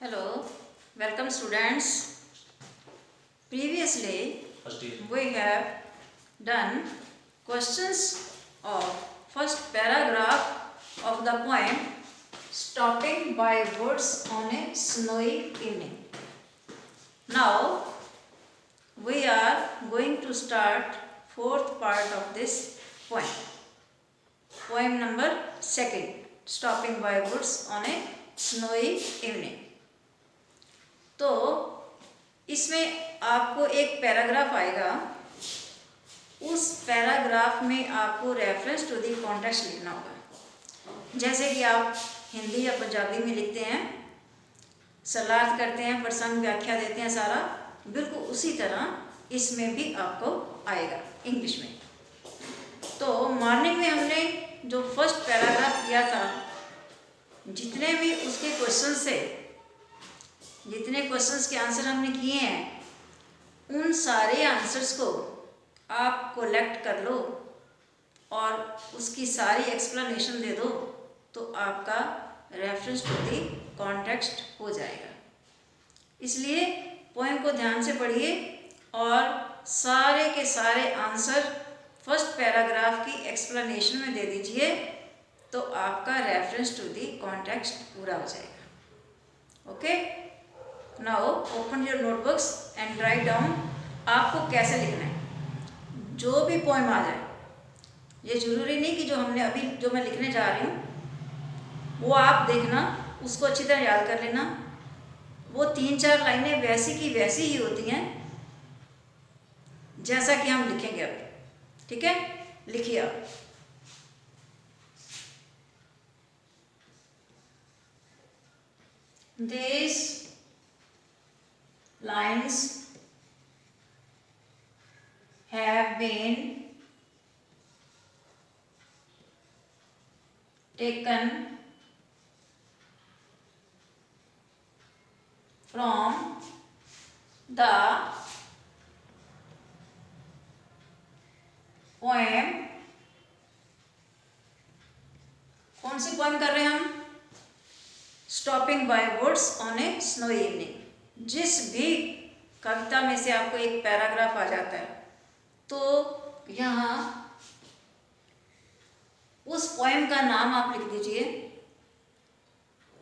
Hello, welcome students. Previously, we have done questions of first paragraph of the poem Stopping by Woods on a Snowy Evening. Now, we are going to start fourth part of this poem. Poem number second, Stopping by Woods on a Snowy Evening. तो इसमें आपको एक paragraph आएगा, उस paragraph में आपको reference to the context लिखना होगा। जैसे कि आप हिंदी या पंजाबी में लिखते हैं, सलार्थ करते हैं, प्रसंग व्याख्या देते हैं, सारा बिल्कुल उसी तरह इसमें भी आपको आएगा इंग्लिश में। तो मॉर्निंग में हमने जो फर्स्ट पैराग्राफ किया था, जितने भी उसके क्वेश्चन से जितने क्वेश्चंस के आंसर हमने किए हैं, उन सारे आंसर्स को आप कलेक्ट कर लो और उसकी सारी एक्सप्लेनेशन दे दो, तो आपका रेफरेंस टू दी कॉन्टेक्स्ट हो जाएगा। इसलिए पोएम को ध्यान से पढ़िए और सारे के सारे आंसर फर्स्ट पैराग्राफ की एक्सप्लेनेशन में दे दीजिए, तो आपका रेफरेंस टू दी कॉन्टेक्स्ट पूरा हो जाएगा। Okay, now open your notebooks and write down आपको कैसे लिखना है। जो भी पोएम आ जाए, ये जरूरी नहीं कि जो मैं लिखने जा रही हूँ वो आप देखना, उसको अच्छी तरह याद कर लेना। वो 3-4 लाइनें वैसी की वैसी ही होती हैं जैसा कि हम लिखेंगे अभी। ठीक है, लिखिए आप। These lines have been taken from the poem। कौन सी पोएम कर रहे हैं हम? Stopping by woods on a snowy evening. जिस भी कविता में से आपको एक पैराग्राफ आ जाता है, तो यहाँ उस पोएम का नाम आप लिख दीजिए,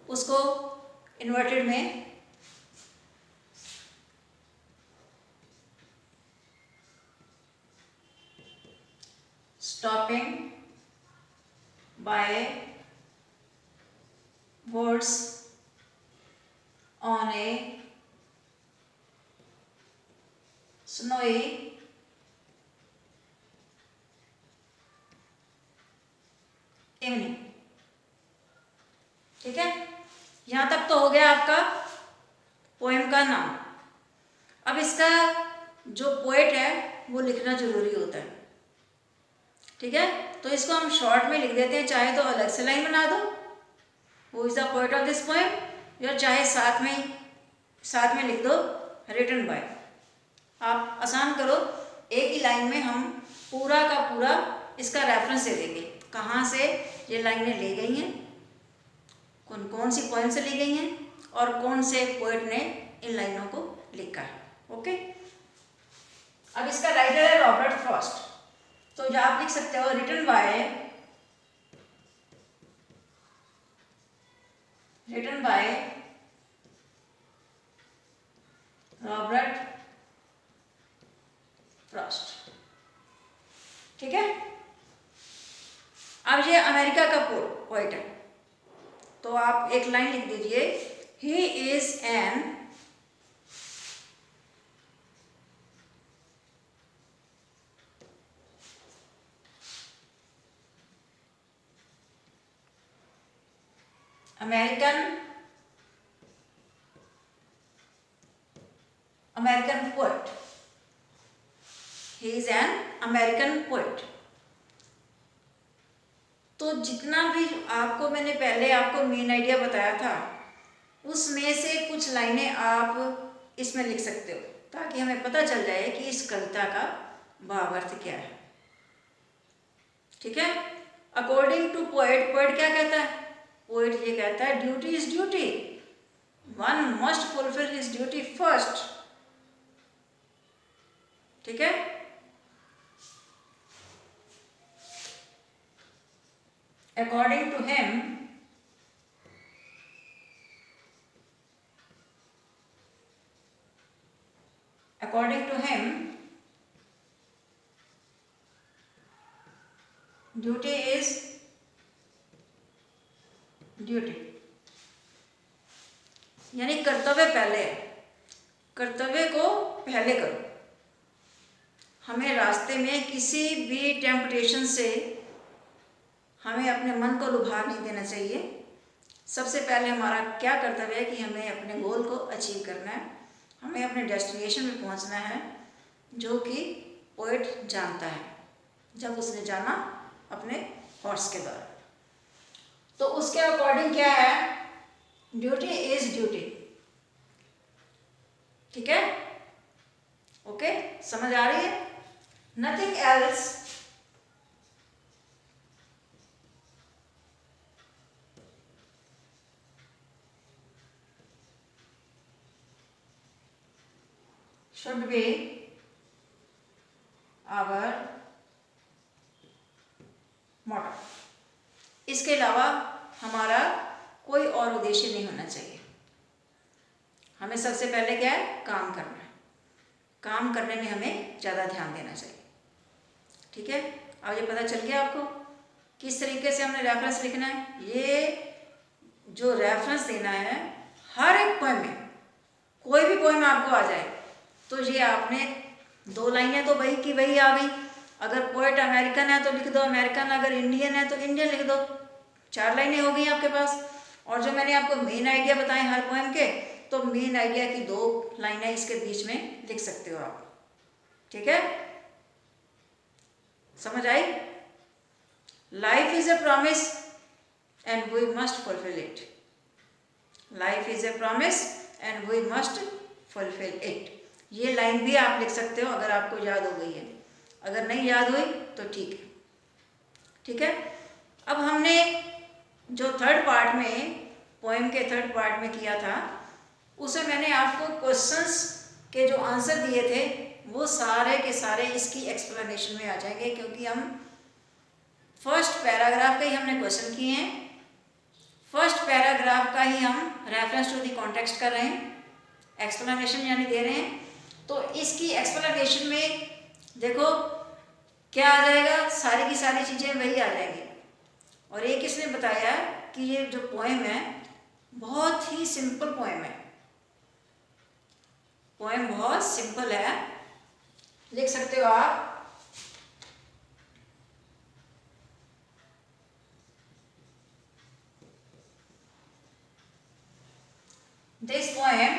उसको इन्वर्टेड में stopping by words on a snowy evening. ठीक है, यहां तक तो हो गया आपका पोएम का नाम। अब इसका जो पोएट है वो लिखना जरूरी होता है। ठीक है, तो इसको हम शॉर्ट में लिख देते हैं, चाहे तो अलग से लाइन बना दो, who is the poet of this poem, या चाहे साथ में लिख दो रिटन बाय। आप आसान करो, एक ही लाइन में हम पूरा का पूरा इसका रेफरेंस दे देंगे, कहाँ से ये लाइनें ली गई हैं, कौन सी पोएम से ली गई हैं और कौन से पोएट ने इन लाइनों को लिखा है। ओके, अब इसका राइटर है रॉबर्ट फ्रॉस्ट, तो जो आप लिख सकते हो रिटन बाय रॉबर्ट फ्रॉस्ट। ठीक है, अब ये अमेरिका का पोएट है, तो आप एक लाइन लिख दीजिए, he is an American poet. He is an American poet. तो जितना भी मैंने पहले आपको मेन आइडिया बताया था, उसमें से कुछ लाइनें आप इसमें लिख सकते हो, ताकि हमें पता चल जाए कि इस कविता का भावार्थ क्या है। ठीक है, अकॉर्डिंग टू पोएट क्या कहता है? पोएट ये कहता है, duty is duty, one according to him, duty is duty, यानी कर्तव्य पहले है, कर्तव्य को पहले करो। हमें रास्ते में किसी भी टेम्पटेशन से हमें अपने मन को लुभा नहीं देना चाहिए। सबसे पहले हमारा क्या कर्तव्य है कि हमें अपने गोल को अचीव करना है, हमें अपने डेस्टिनेशन में पहुंचना है, जो कि पोएट जानता है जब उसने जाना अपने हॉर्स के द्वारा। तो उसके अकॉर्डिंग क्या है, ड्यूटी इज ड्यूटी। ठीक है, ओके, समझ आ रही है? Nothing else should be our motto। इसके अलावा हमारा कोई और उद्देश्य नहीं होना चाहिए। हमें सबसे पहले क्या है, काम करना है, काम करने में हमें ज़्यादा ध्यान देना चाहिए। ठीक है, अब ये पता चल गया आपको किस तरीके से हमने रेफरेंस लिखना है। ये जो रेफरेंस देना है हर एक पोएम में, कोई भी पोएम आपको आ जाए तो ये आपने 2 लाइनें तो वही की वही आ गई। अगर पोएट अमेरिकन है तो लिख दो अमेरिकन, अगर इंडियन है तो इंडियन लिख दो, 4 लाइनें हो गई आपके पास। और जो मैंने आपको मेन आइडिया बताए हर पोएम के, तो मेन आइडिया की 2 लाइनें इसके बीच में लिख सकते हो आप। ठीक है, समझ आई? Life is a promise and we must fulfil it. Life is a promise and we must fulfil it. ये लाइन भी आप लिख सकते हो अगर आपको याद हो गई है, अगर नहीं याद हुई तो ठीक है। ठीक है, अब हमने जो थर्ड पार्ट में, पोएम के थर्ड पार्ट में किया था, उसे मैंने आपको क्वेश्चंस के जो आंसर दिए थे वो सारे के सारे इसकी एक्सप्लेनेशन में आ जाएंगे, क्योंकि हम फर्स्ट पैराग्राफ का ही हमने क्वेश्चन किए हैं, फर्स्ट पैराग्राफ का ही हम रेफरेंस टू द कॉन्टेक्स्ट कर रहे हैं, एक्सप्लेनेशन यानी दे रहे हैं। तो इसकी एक्सप्लेनेशन में देखो क्या आ जाएगा, सारी की सारी चीज़ें वही आ जाएंगी। और एक इसने बताया कि ये जो पोएम है बहुत ही सिंपल पोएम है, पोएम बहुत सिंपल है, लिख सकते हो आप। This poem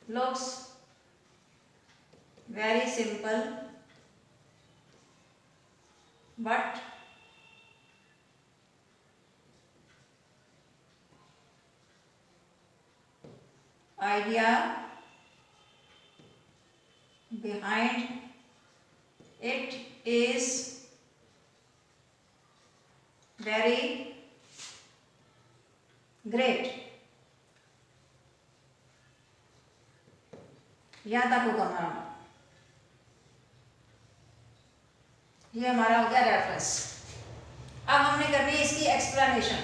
looks very simple, but idea behind it is very great. याद तक होगा हमारा, ये हमारा हो गया रेफरेंस। अब हमने करनी है इसकी एक्सप्लेनेशन।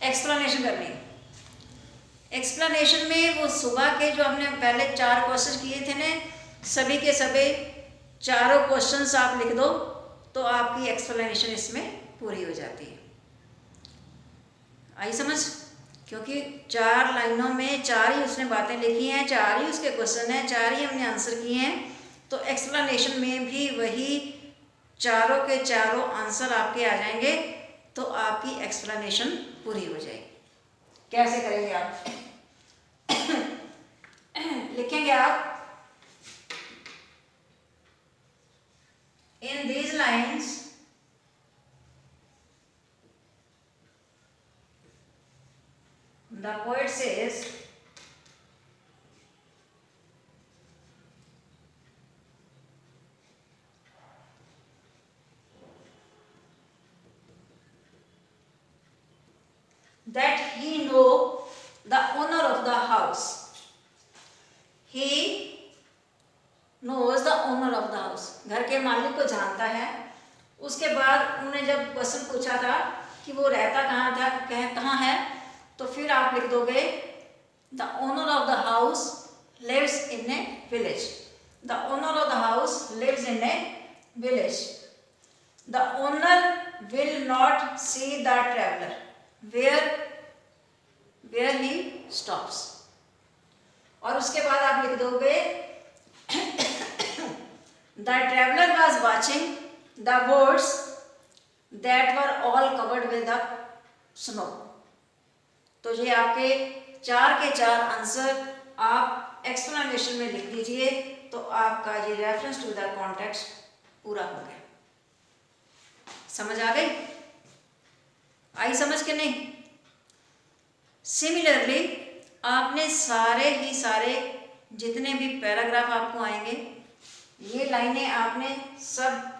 एक्सप्लेनेशन करनी है। एक्सप्लेनेशन में वो सुबह के जो हमने पहले 4 क्वेश्चन किए थे ना, सभी के सभी चारों क्वेश्चंस आप लिख दो तो आपकी एक्सप्लेनेशन इसमें पूरी हो जाती है। आई समझ? क्योंकि 4 लाइनों में 4 ही उसने बातें लिखी हैं, 4 ही उसके क्वेश्चन हैं, 4 ही हमने आंसर किए हैं। तो एक्सप्लेनेशन में भी वही चारों के चारों आंसर आपके आ जाएंगे, तो आपकी एक्सप्लेनेशन पूरी हो जाएगी। कैसे करेंगे आप? लिखेंगे आप, in these lines the poet says that he know the owner of the house. He knows the owner of the house. घर के मालिक को जानता है. उसके बाद उन्होंने जब क्वेश्चन पूछा था कि वो रहता कहाँ है, तो फिर आप लिख दोगे the owner of the house lives in a village. The owner of the house lives in a village. The owner will not see the traveler where he stops. और उसके बाद आप लिख दोगे the traveler was watching the woods that were all covered with the snow. तो ये आपके 4 के 4 आंसर आप एक्सप्लेनेशन में लिख दीजिए, तो आपका ये रेफरेंस टू द कॉन्टेक्स्ट पूरा हो गया. समझ आ गई? आई समझ के नहीं? सिमिलरली आपने सारे जितने भी पैराग्राफ आपको आएंगे, ये लाइनें आपने सब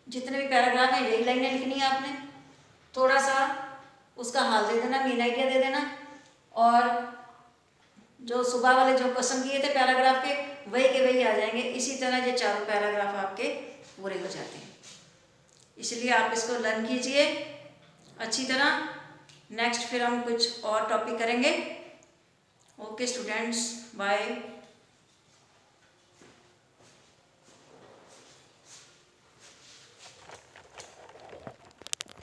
जितने भी पैराग्राफ हैं यही लाइनें लिखनी है आपने. थोड़ा सा उसका हाल दे देना, मेन आइडिया दे देना, और जो सुबह वाले जो क्वेश्चन किए थे पैराग्राफ के वही के वही आ जाएंगे. इसी तरह ये 4 पैराग्राफ आपके पूरे हो जाते हैं. इसलिए आप इसको लर्न कीजिए अच्छी तरह. नेक्स्ट फिर हम कुछ और टॉपिक करेंगे. Okay students, bye.